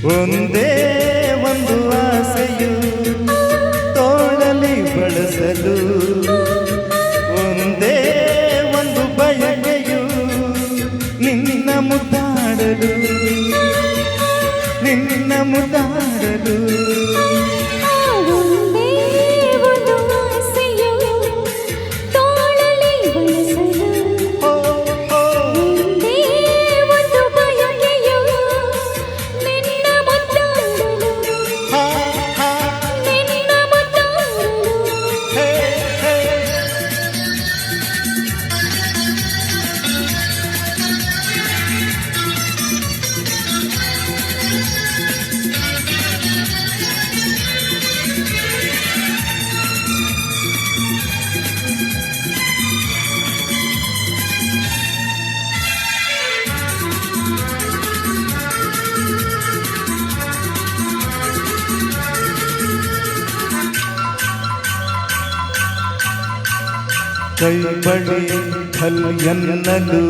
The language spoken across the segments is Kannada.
ಒಂದೇ ಒಂದು ಆಸೆಯು ತೋಳಲಿ ಬಳಸಲು, ಒಂದೇ ಒಂದು ಬಯಕೆಯು ನಿನ್ನ ಮುದ್ದಾಡಲು, ನಿನ್ನ ಮುದ್ದಾಡಲು. ಕೈ ಬಳಿ ಛಲ್ ಎನ್ನಲು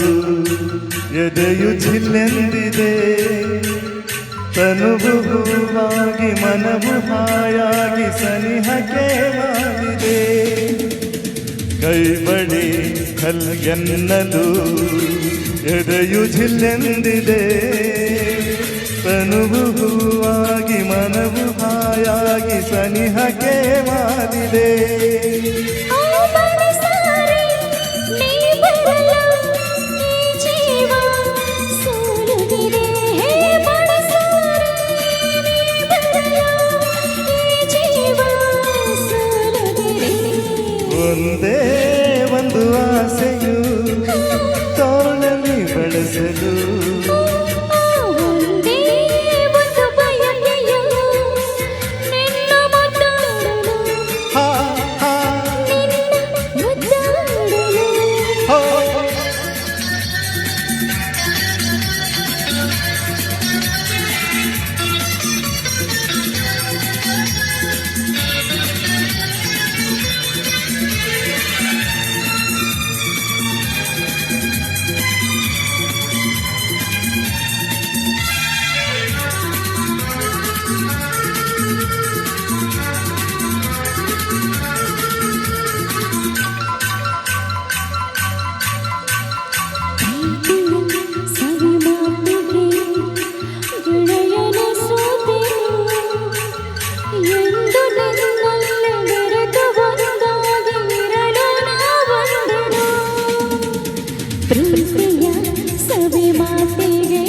ಎದೆಯು ಛಿಲ್ಲೆಂದಿದೆ, ತನುವು ಹೂವಾಗಿ ಮನವು ಹಾಯಾಗಿ ಸನಿಹಕ್ಕೆ ಮಾಡಿದೆ. ಕೈ ಬಳಿ ಛಲ್ ಎನ್ನಲು ಎದೆಯು ಛಿಲ್ಲೆಂದಿದೆ, ತನುವು ಹೂವಾಗಿ ಮನವು ಹಾಯಾಗಿ ಸನಿಹಕ್ಕೆ ಮಾಡಿದೆ. ಒಂದೇ ಒಂದು ಆಸೆಯು ತೋಳಲಿ ಬಳಸಲು, ಒಂದೇ ಒಂದು ಬಯಕೆಯು ನಿನ್ನ ಮುದ್ದಾಡಲು, ನಿನ್ನ ಮುದ್ದಾಡಲು. ಪ್ರೀತಿಯ ಸವಿ ಮಾತಿಗೆ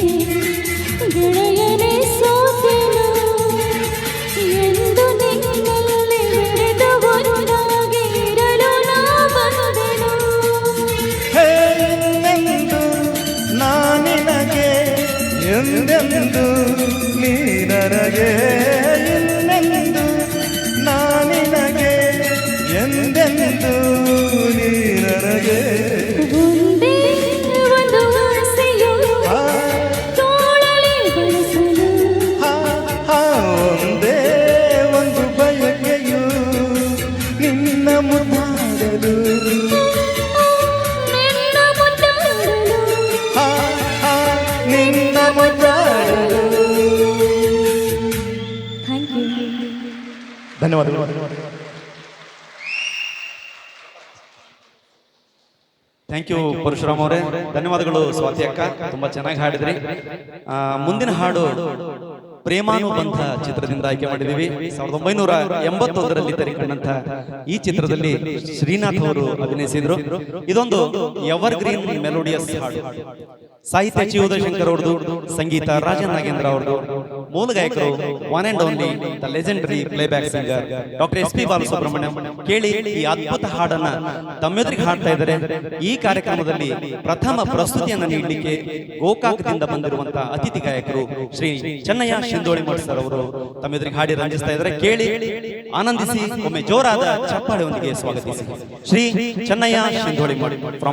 ಗೆಳೆಯನೇ ಸೋತೆನು, ಎಂದು ನಿನ್ನಲ್ಲಿ ಬೆರೆತು ಒಂದಾಗಿ ಇರಲು ನಾ ಬಂದೆನು. ಎಂದೆಂದು ನಾನಿನಗೆ, ಎಂದೆಂದು ನೀ ನನಗೆ, ಎಂದೆಂದು ನಾನಿನಗೆ, ಎಂದೆಂದು ನೀ ನನಗೆ. ಒಂದೇ ಒಂದು ಆಸೆಯು ತೋಳಲಿ ಬಳಸಲು, ಒಂದೇ ಒಂದು ಬಯಕೆಯು ನಿನ್ನ ಮುದ್ದಾಡಲು, ನಿನ್ನ ಮುದ್ದಾಡಲು. ನಿನ್ನ ಮುದ್ದಾಡಲು. Thank you. ಧನ್ಯವಾದಗಳು. ಥ್ಯಾಂಕ್ ಯು ಪರಶುರಾಮ್ ಅವರೇ, ಧನ್ಯವಾದಗಳು. ಸ್ವಾತಿ ಅಕ್ಕ ತುಂಬಾ ಚೆನ್ನಾಗಿ ಹಾಡಿದ್ರಿ. ಮುಂದಿನ ಹಾಡು ಪ್ರೇಮಾನುಬಂಧ ಚಿತ್ರದಿಂದ ಆಯ್ಕೆ ಮಾಡಿದೀವಿ. 1981ರಲ್ಲಿ ತೆರೆಕಂಡಂತ ಈ ಚಿತ್ರದಲ್ಲಿ ಶ್ರೀನಾಥ್ ಅವರು ಅಭಿನಯಿಸಿದ್ರು. ಇದೊಂದು ಎವರ್ಗ್ರೀನ್ ಮೆಲೋಡಿಯಸ್ ಹಾಡು. ಸಾಹಿತ್ಯ ಚಿ ಉದಯಶಂಕರ್ ಅವ್ರದ್ದು, ಸಂಗೀತ ರಾಜನ್ ನಾಗೇಂದ್ರ ಅವ್ರದ್ದು, ಮೂಲ ಗಾಯಕರು one and only the legendary playback singer doctor SP Balasubrahmanyam. ಕೇಳಿ ಈ ಅದ್ಭುತ ಹಾಡನ್ನ ತಮ್ಮೆದುರಿಗೆ ಹಾಡ್ತಾ ಇದ್ದಾರೆ. ಈ ಕಾರ್ಯಕ್ರಮದಲ್ಲಿ ಪ್ರಥಮ ಪ್ರಸ್ತುತಿಯನ್ನು ನೀಡಲಿಕ್ಕೆ ಗೋಕಾಕದಿಂದ ಬಂದಿರುವಂತಹ ಅತಿಥಿ ಗಾಯಕರು ಶ್ರೀ ಚೆನ್ನಯ್ಯ ಶಿಂದೋಳಿ ಸರ್ ಅವರು ತಮ್ಮೆದುರಿಗೆ ಹಾಡಿ ರಂಜಿಸ್ತಾ ಇದ್ದಾರೆ. ಕೇಳಿ ಆನಂದಿಸಿ, ಒಮ್ಮೆ ಜೋರಾದ ಚಪ್ಪಾಳೆಯೊಂದಿಗೆ ಸ್ವಾಗತಿಸಿ ಶ್ರೀ ಚೆನ್ನಯ್ಯ ಶಿಂದೋಳಿ.